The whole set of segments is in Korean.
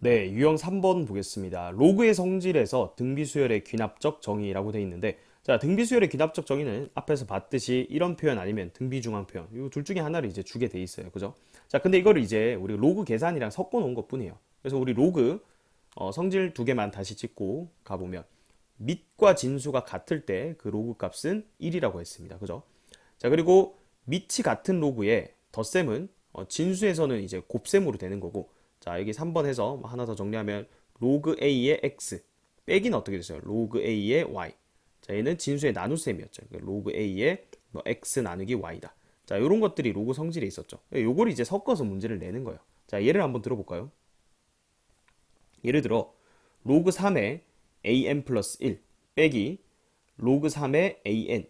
네, 유형 3번 보겠습니다. 로그의 성질에서 등비수열의 귀납적 정의라고 되어 있는데, 자, 등비수열의 귀납적 정의는 앞에서 봤듯이 이런 표현 아니면 등비중앙 표현, 이 둘 중에 하나를 이제 주게 돼 있어요. 그죠? 자, 근데 이거를 이제 우리 로그 계산이랑 섞어 놓은 것 뿐이에요. 그래서 우리 로그 성질 두 개만 다시 찍고 가보면 밑과 진수가 같을 때 그 로그 값은 1이라고 했습니다. 그죠? 자, 그리고 밑이 같은 로그의 덧셈은 진수에서는 이제 곱셈으로 되는 거고, 자, 여기 3번 해서 하나 더 정리하면 로그 A의 X 빼기는 어떻게 됐어요? 로그 A의 Y. 자, 얘는 진수의 나눗셈이었죠. 그러니까 로그 A의 뭐 X 나누기 Y다. 자, 이런 것들이 로그 성질에 있었죠. 요걸 이제 섞어서 문제를 내는 거예요. 자, 예를 한번 들어볼까요? 예를 들어 로그 3의 an 플러스 1 빼기 로그 3의 an.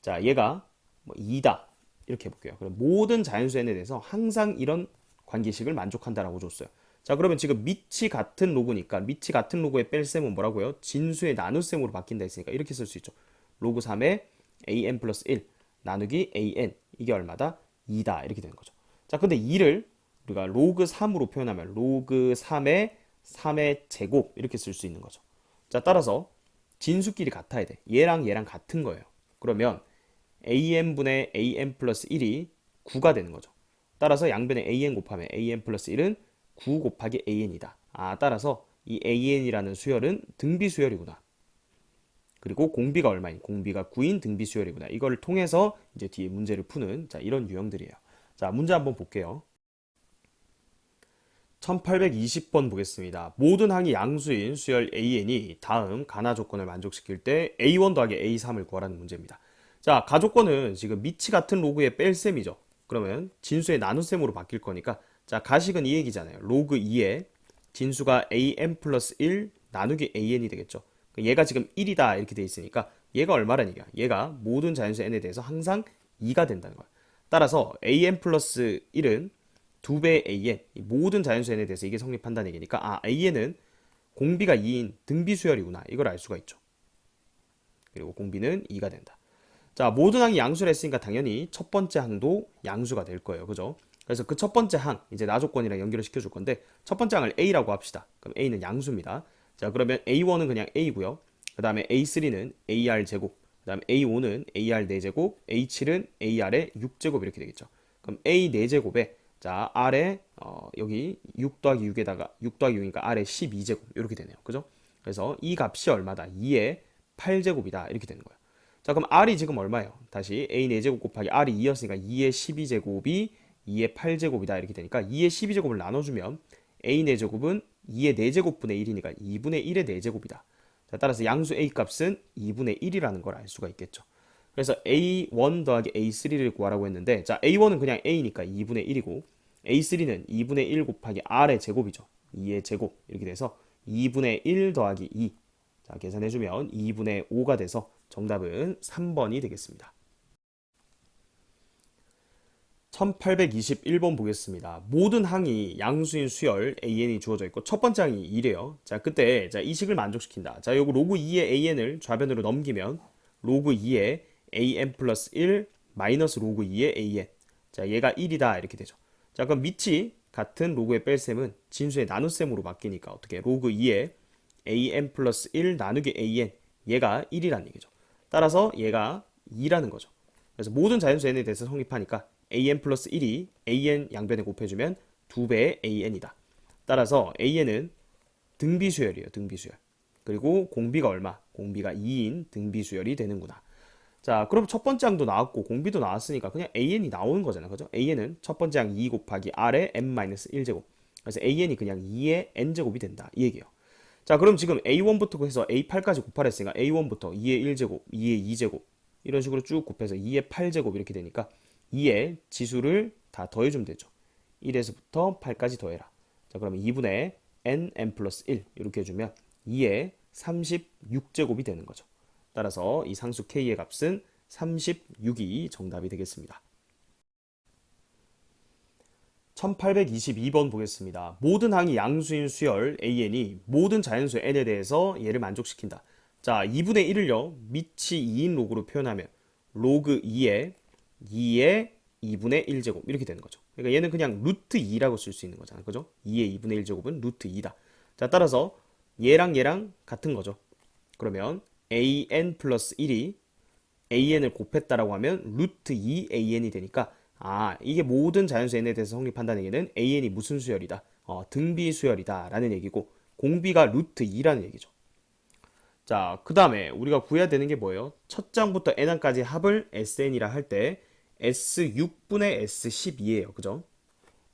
자, 얘가 뭐 2다. 이렇게 해볼게요. 그럼 모든 자연수 n에 대해서 항상 이런 관계식을 만족한다라고 줬어요. 자, 그러면 지금 밑이 같은 로그니까 밑이 같은 로그의 뺄셈은 뭐라고요? 진수의 나눗셈으로 바뀐다 했으니까 이렇게 쓸 수 있죠. 로그 3의 an 플러스 1 나누기 an. 이게 얼마다? 2다. 이렇게 되는 거죠. 자, 근데 2를 우리가 로그 3으로 표현하면 로그 3의 제곱 이렇게 쓸 수 있는 거죠. 자, 따라서 진수끼리 같아야 돼. 얘랑 얘랑 같은 거예요. 그러면 an분의 an 플러스 1이 9가 되는 거죠. 따라서 양변에 an 곱하면 an 플러스 1은 9 곱하기 an이다. 아, 따라서 이 an이라는 수열은 등비수열이구나. 그리고 공비가 얼마인? 공비가 9인 등비수열이구나. 이걸 통해서 이제 뒤에 문제를 푸는 자, 이런 유형들이에요. 자, 문제 한번 볼게요. 1820번 보겠습니다. 모든 항이 양수인 수열 AN이 다음 가나 조건을 만족시킬 때 A1 더하기 A3을 구하라는 문제입니다. 자, 가조건은 지금 밑이 같은 로그의 뺄셈이죠. 그러면 진수의 나눗셈으로 바뀔 거니까, 자, 가식은 이 얘기잖아요. 로그 2에 진수가 an 플러스 1 나누기 an이 되겠죠. 얘가 지금 1이다 이렇게 돼 있으니까 얘가 얼마라는 얘기야. 얘가 모든 자연수 n에 대해서 항상 2가 된다는 거야. 따라서 an 플러스 1은 2배의 an, 모든 자연수 n에 대해서 이게 성립한다는 얘기니까, 아, an은 공비가 2인 등비수열이구나, 이걸 알 수가 있죠. 그리고 공비는 2가 된다. 자, 모든 항이 양수를 했으니까 당연히 첫 번째 항도 양수가 될 거예요. 그죠? 그래서 그 첫 번째 항, 이제 나조건이랑 연결을 시켜줄 건데, 첫 번째 항을 A라고 합시다. 그럼 A는 양수입니다. 자, 그러면 A1은 그냥 A고요. 그 다음에 A3는 AR 제곱, 그 다음에 A5는 AR 4제곱, A7은 AR의 6제곱 이렇게 되겠죠. 그럼 A 4제곱에, 자, R에, 여기 6 더하기 6에다가 6 더하기 6이니까 R에 12제곱 이렇게 되네요. 그죠? 그래서 이 값이 얼마다? 2의 8제곱이다. 이렇게 되는 거예요. 자, 그럼 R이 지금 얼마예요? 다시 A 4제곱 곱하기 R이 2였으니까 2의 12제곱이 2의 8제곱이다 이렇게 되니까 2의 12제곱을 나눠주면 A 4제곱은 2의 4제곱분의 1이니까 2분의 1의 4제곱이다. 자, 따라서 양수 A 값은 2분의 1이라는 걸 알 수가 있겠죠. 그래서 A1 더하기 A3를 구하라고 했는데, 자, A1은 그냥 A니까 2분의 1이고 A3는 2분의 1 곱하기 R의 제곱이죠. 2의 제곱 이렇게 돼서 2분의 1 더하기 2. 자, 계산해주면 2분의 5가 돼서 정답은 3번이 되겠습니다. 1821번 보겠습니다. 모든 항이 양수인 수열 an이 주어져 있고 첫 번째 항이 2래요. 자, 그때 자, 이 식을 만족시킨다. 자, 요거 로그 2의 an을 좌변으로 넘기면 로그 2의 an 플러스 1 마이너스 로그 2의 an. 자, 얘가 1이다 이렇게 되죠. 자, 그럼 밑이 같은 로그의 뺄셈은 진수의 나눗셈으로 바뀌니까 어떻게 로그 2의 an 플러스 1 나누기 an, 얘가 1이라는 얘기죠. 따라서 얘가 2라는 거죠. 그래서 모든 자연수 n에 대해서 성립하니까 an 플러스 1이 an 양변에 곱해주면 2배의 an이다. 따라서 an은 등비수열이에요. 등비수열. 그리고 공비가 얼마? 공비가 2인 등비수열이 되는구나. 자, 그럼 첫 번째 항도 나왔고 공비도 나왔으니까 그냥 an이 나오는 거잖아요. 그죠? an은 첫 번째 항 2 곱하기 r의 n-1제곱. 그래서 an이 그냥 2의 n제곱이 된다. 이 얘기예요. 자, 그럼 지금 A1부터 해서 A8까지 곱하랬으니까 A1부터 2의 1제곱, 2의 2제곱 이런 식으로 쭉 곱해서 2의 8제곱 이렇게 되니까 2의 지수를 다 더해주면 되죠. 1에서부터 8까지 더해라. 자, 그러면 2분의 n 플러스 1 이렇게 해주면 2의 36제곱이 되는 거죠. 따라서 이 상수 k의 값은 36이 정답이 되겠습니다. 1822번 보겠습니다. 모든 항이 양수인 수열 an이 모든 자연수 n에 대해서 얘를 만족시킨다. 자, 2분의 1을요 밑이 2인 로그로 표현하면 로그 2의 2분의 1제곱 이렇게 되는 거죠. 그러니까 얘는 그냥 루트 2라고 쓸 수 있는 거잖아요. 그죠? 2의 2분의 1제곱은 루트 2다. 자, 따라서 얘랑 얘랑 같은 거죠. 그러면 an 플러스 1이 an을 곱했다라고 하면 루트 2an이 되니까 이게 모든 자연수 n에 대해서 성립한다는 얘기는 an이 무슨 수열이다? 등비 수열이다 라는 얘기고 공비가 루트 2라는 얘기죠. 자, 그 다음에 우리가 구해야 되는 게 뭐예요? 첫 장부터 n항까지 합을 sn이라 할 때 S6분의 S12예요. 그죠?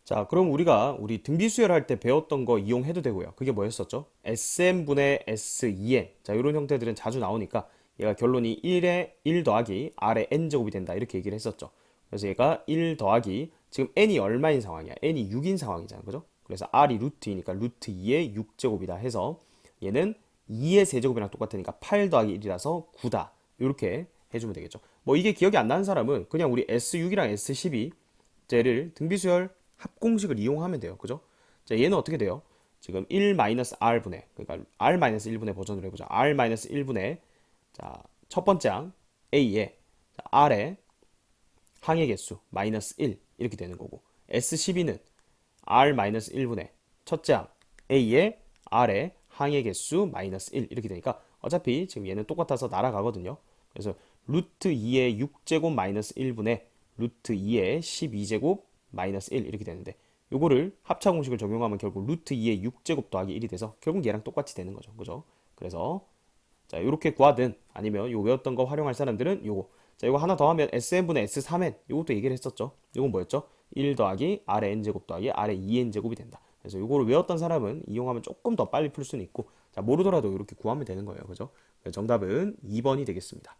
자, 그럼 우리 등비수열 할 때 배웠던 거 이용해도 되고요. 그게 뭐였었죠? SN분의 S2N. 자, 이런 형태들은 자주 나오니까 얘가 결론이 1 더하기 R의 N제곱이 된다. 이렇게 얘기를 했었죠. 그래서 얘가 1 더하기 지금 N이 얼마인 상황이야? N이 6인 상황이잖아. 그죠? 그래서 R이 루트이니까 루트 2의 6제곱이다 해서 얘는 2의 세제곱이랑 똑같으니까 8 더하기 1이라서 9다. 이렇게 해주면 되겠죠. 뭐 이게 기억이 안 나는 사람은 그냥 우리 S6이랑 S12 쟤를 등비수열 합공식을 이용하면 돼요. 그죠? 자, 얘는 어떻게 돼요? 지금 1-r분의, 그러니까 r-1분의 버전으로 해보자. r-1분의, 자, 첫 번째 항 a에 r의 항의 개수 마이너스 1 이렇게 되는 거고, S12는 r-1분의 첫째 항 a에 r의 항의 개수 마이너스 1 이렇게 되니까 어차피 지금 얘는 똑같아서 날아가거든요. 그래서 루트 2의 6제곱 마이너스 1분의 루트 2의 12제곱 마이너스 1 이렇게 되는데 요거를 합차 공식을 적용하면 결국 루트 2의 6제곱 더하기 1이 돼서 결국 얘랑 똑같이 되는 거죠. 그죠? 그래서 자, 요렇게 구하든 아니면 요 외웠던 거 활용할 사람들은 요거. 자, 요거 하나 더 하면 SN분의 S3N. 요것도 얘기를 했었죠. 요건 뭐였죠? 1 더하기 R의 N제곱 더하기 R의 2N제곱이 된다. 그래서 요거를 외웠던 사람은 이용하면 조금 더 빨리 풀 수는 있고, 자, 모르더라도 이렇게 구하면 되는 거예요. 그죠? 그래서 정답은 2번이 되겠습니다.